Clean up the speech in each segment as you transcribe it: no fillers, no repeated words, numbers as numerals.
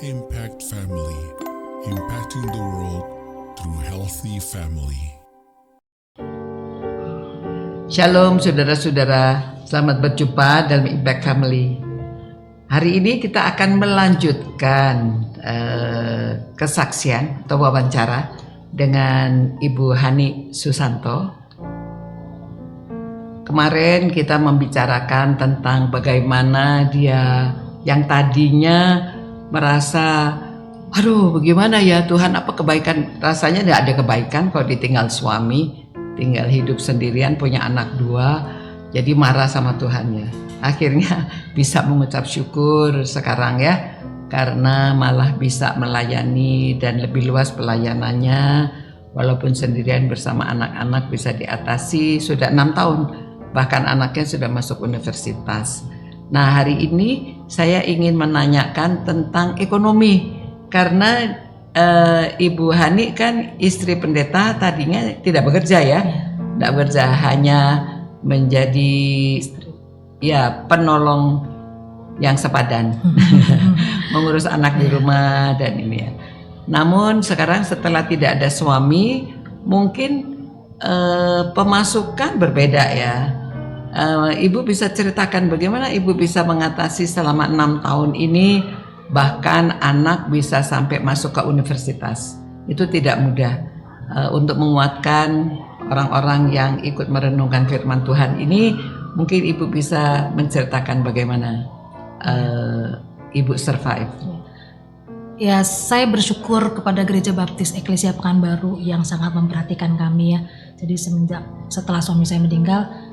Impact Family, impacting the world through healthy family. Shalom saudara-saudara, selamat berjumpa dalam Impact Family. Hari ini kita akan melanjutkan kesaksian atau wawancara dengan Ibu Hani Susanto. Kemarin kita membicarakan tentang bagaimana dia yang tadinya merasa, aduh bagaimana ya Tuhan, apa kebaikan, rasanya tidak ada kebaikan kalau ditinggal suami, tinggal hidup sendirian, punya anak 2, jadi marah sama Tuhannya. Akhirnya bisa mengucap syukur sekarang ya, karena malah bisa melayani dan lebih luas pelayanannya, walaupun sendirian bersama anak-anak bisa diatasi. Sudah 6 tahun, bahkan anaknya sudah masuk universitas. Nah, hari ini saya ingin menanyakan tentang ekonomi, karena Ibu Hani kan istri pendeta, tadinya tidak bekerja ya, tidak bekerja, hanya menjadi ya penolong yang sepadan, mengurus anak di rumah dan ini ya. Namun sekarang setelah tidak ada suami, mungkin pemasukan berbeda ya. Ibu bisa ceritakan bagaimana Ibu bisa mengatasi selama 6 tahun ini, bahkan anak bisa sampai masuk ke universitas. Itu tidak mudah. Untuk menguatkan orang-orang yang ikut merenungkan firman Tuhan ini, mungkin Ibu bisa menceritakan bagaimana Ibu survive. Ya, saya bersyukur kepada Gereja Baptis Eklesia Pekanbaru yang sangat memperhatikan kami ya. Jadi setelah suami saya meninggal,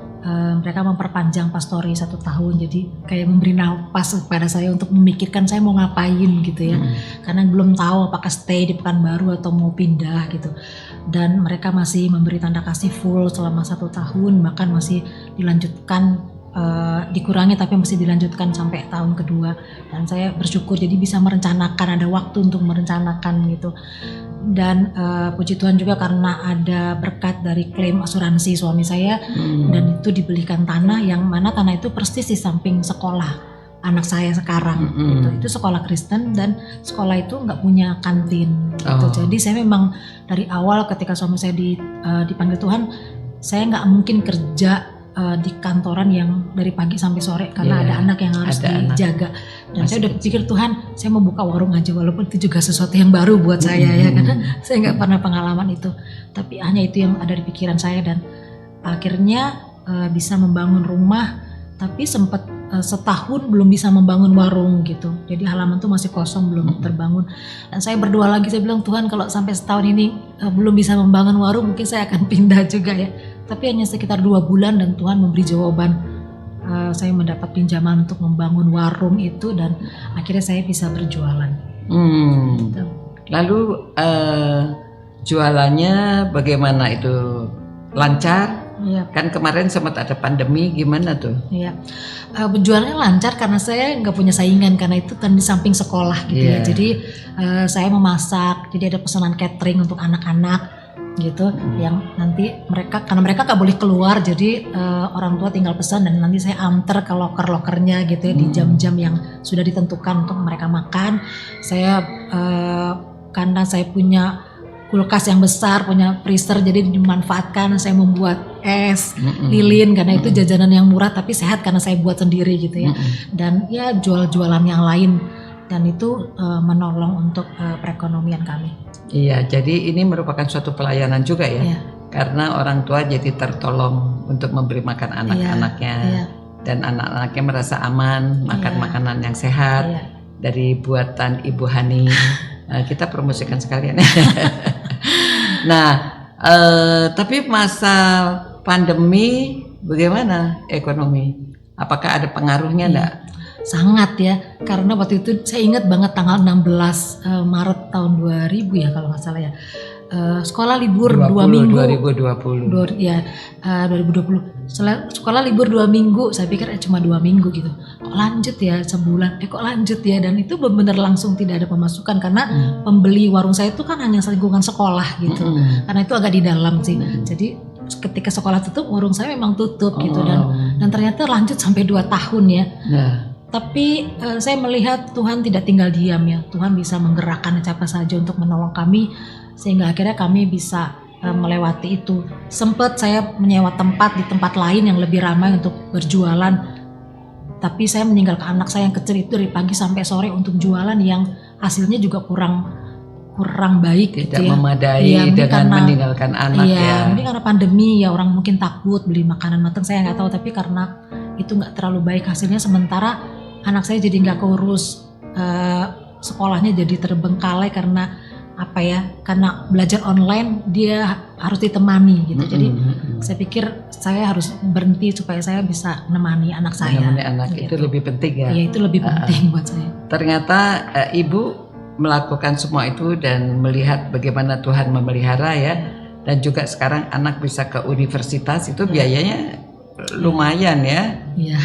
mereka memperpanjang pastori 1 tahun, jadi kayak memberi nafas kepada saya untuk memikirkan saya mau ngapain gitu ya, karena belum tahu apakah stay di Pekanbaru atau mau pindah gitu. Dan mereka masih memberi tanda kasih full selama 1 tahun, bahkan masih dilanjutkan, dikurangi tapi masih dilanjutkan sampai tahun kedua. Dan saya bersyukur jadi bisa merencanakan, ada waktu untuk merencanakan gitu. Dan puji Tuhan juga karena ada berkat dari klaim asuransi suami saya, dan itu dibelikan tanah yang mana tanah itu persis di samping sekolah anak saya sekarang. Itu sekolah Kristen dan sekolah itu nggak punya kantin gitu. Jadi saya memang dari awal ketika suami saya dipanggil Tuhan, saya nggak mungkin kerja di kantoran yang dari pagi sampai sore karena ada anak yang harus dijaga. Dan saya udah pikir, Tuhan, saya mau buka warung aja, walaupun itu juga sesuatu yang baru buat saya ya, karena saya nggak pernah pengalaman itu. Tapi hanya itu yang ada di pikiran saya, dan akhirnya bisa membangun rumah, tapi sempat setahun belum bisa membangun warung gitu. Jadi halaman tuh masih kosong, belum terbangun. Dan saya berdoa lagi, saya bilang, Tuhan, kalau sampai setahun ini belum bisa membangun warung, mungkin saya akan pindah juga ya. Tapi hanya sekitar 2 bulan dan Tuhan memberi jawaban. Saya mendapat pinjaman untuk membangun warung itu, dan akhirnya saya bisa berjualan. Gitu. Lalu jualannya bagaimana itu? Lancar? Iya. Kan kemarin sempat ada pandemi, gimana tuh? Iya, berjualannya lancar karena saya nggak punya saingan, karena itu kan di samping sekolah gitu ya. Jadi saya memasak, jadi ada pesanan catering untuk anak-anak gitu, yang nanti karena mereka nggak boleh keluar, jadi orang tua tinggal pesan dan nanti saya antar ke loker-lokernya gitu ya, di jam-jam yang sudah ditentukan untuk mereka makan. Saya karena saya punya kulkas yang besar, punya freezer, jadi dimanfaatkan. Saya membuat es, lilin, karena itu jajanan yang murah tapi sehat karena saya buat sendiri gitu ya. Dan ya jual-jualan yang lain, dan itu menolong untuk perekonomian kami. Iya, jadi ini merupakan suatu pelayanan juga ya, karena orang tua jadi tertolong untuk memberi makan anak-anaknya, dan anak-anaknya merasa aman, makan makanan yang sehat dari buatan Ibu Hani. Kita promosikan sekalian. Nah, tapi masa pandemi bagaimana ekonomi? Apakah ada pengaruhnya enggak? Sangat ya, karena waktu itu saya ingat banget tanggal 16 Maret tahun 2000 ya kalau nggak salah ya, sekolah libur 2 minggu. 2020. 2020. Sekolah libur 2 minggu, saya pikir cuma 2 minggu gitu. Kok lanjut ya sebulan? Kok lanjut ya? Dan itu benar-benar langsung tidak ada pemasukan karena pembeli warung saya itu kan hanya lingkungan sekolah gitu. Karena itu agak di dalam sih. Jadi ketika sekolah tutup, warung saya memang tutup gitu, dan ternyata lanjut sampai 2 tahun ya. Tapi saya melihat Tuhan tidak tinggal diam ya. Tuhan bisa menggerakkan siapa saja untuk menolong kami sehingga akhirnya kami bisa melewati itu. Sempat saya menyewa tempat di tempat lain yang lebih ramai untuk berjualan. Tapi saya meninggalkan anak saya yang kecil itu dari pagi sampai sore untuk jualan yang hasilnya juga kurang baik Tidak gitu ya. memadai Iya, mungkin dengan karena- meninggalkan anak Iya, ya. mungkin karena pandemi ya orang mungkin takut beli makanan matang, saya nggak tahu. Tapi karena itu nggak terlalu baik hasilnya, sementara anak saya jadi nggak keurus, sekolahnya jadi terbengkalai karena apa ya? Karena belajar online dia harus ditemani gitu. Jadi saya pikir saya harus berhenti supaya saya bisa menemani anak saya. Menemani anak itu gitu. lebih penting ya. Ya itu lebih penting buat saya. Ternyata Ibu melakukan semua itu dan melihat bagaimana Tuhan memelihara ya, dan juga sekarang anak bisa ke universitas itu biayanya lumayan ya. Iya.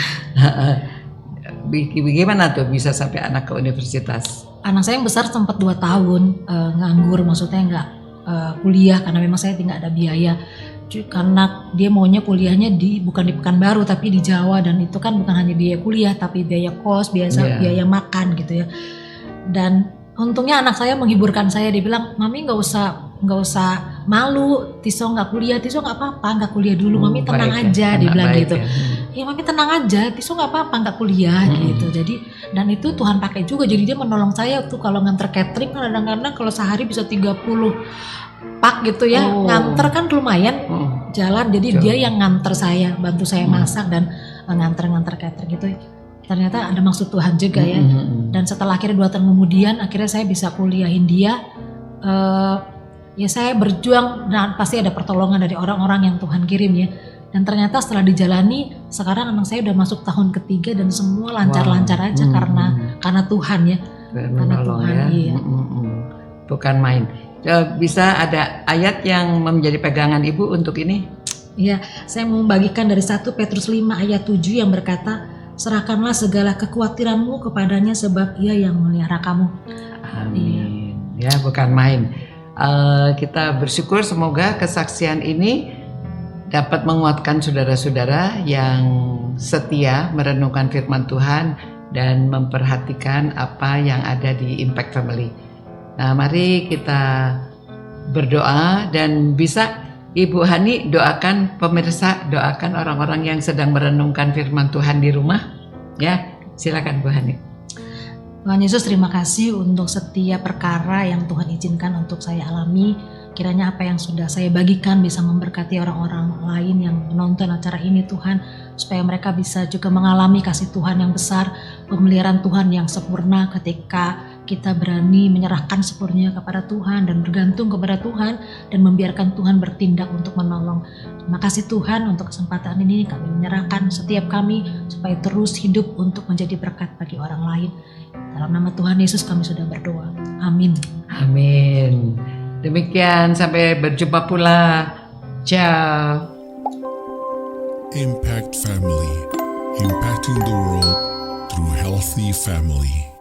Bagaimana tuh bisa sampai anak ke universitas? Anak saya yang besar sempat 2 tahun nganggur, maksudnya nggak kuliah karena memang saya tidak ada biaya. Karena dia maunya kuliahnya bukan di Pekanbaru tapi di Jawa, dan itu kan bukan hanya biaya kuliah tapi biaya kos, biaya makan gitu ya. Dan untungnya anak saya menghibur saya, dia bilang, "Mami nggak usah malu, Tiso nggak kuliah, Tiso nggak apa-apa, nggak kuliah dulu, Mami tenang baik aja," ya, dia anak bilang baik gitu. ya. Ya Mami tenang aja, Tiso nggak apa-apa, nggak kuliah gitu. Jadi dan itu Tuhan pakai juga, jadi dia menolong saya tuh kalau nganter catering kadang-kadang kalau sehari bisa 30 pak gitu ya. Nganter kan lumayan jalan, jadi dia yang nganter saya, bantu saya masak dan nganter catering gitu. Ternyata ada maksud Tuhan juga ya. Dan setelah akhirnya 2 tahun kemudian akhirnya saya bisa kuliahin dia. Ya saya berjuang dan pasti ada pertolongan dari orang-orang yang Tuhan kirim ya. Dan ternyata setelah dijalani, sekarang anak saya udah masuk tahun ketiga dan semua lancar-lancar aja karena Tuhan ya. Karena Tuhan, ya. iya. Bukan main. Bisa ada ayat yang menjadi pegangan Ibu untuk ini? Iya, saya mau membagikan dari 1 Petrus 5 ayat 7 yang berkata, "Serahkanlah segala kekhawatiranmu kepadanya sebab Ia yang memelihara kamu." Amin. Ya, bukan main. Kita bersyukur semoga kesaksian ini dapat menguatkan saudara-saudara yang setia merenungkan firman Tuhan dan memperhatikan apa yang ada di Impact Family. Nah, mari kita berdoa dan bisa Ibu Hani doakan pemirsa, doakan orang-orang yang sedang merenungkan firman Tuhan di rumah. Ya, silakan Bu Hani. Tuhan Yesus, terima kasih untuk setiap perkara yang Tuhan izinkan untuk saya alami. Kiranya apa yang sudah saya bagikan bisa memberkati orang-orang lain yang menonton acara ini Tuhan, supaya mereka bisa juga mengalami kasih Tuhan yang besar, pemeliharaan Tuhan yang sempurna ketika kita berani menyerahkan sepenuhnya kepada Tuhan dan bergantung kepada Tuhan dan membiarkan Tuhan bertindak untuk menolong. Terima kasih Tuhan untuk kesempatan ini, kami menyerahkan setiap kami supaya terus hidup untuk menjadi berkat bagi orang lain. Dalam nama Tuhan Yesus kami sudah berdoa. Amin. Amin. Demikian, sampai berjumpa pula. Ciao. Impact Family, impacting the world through healthy family.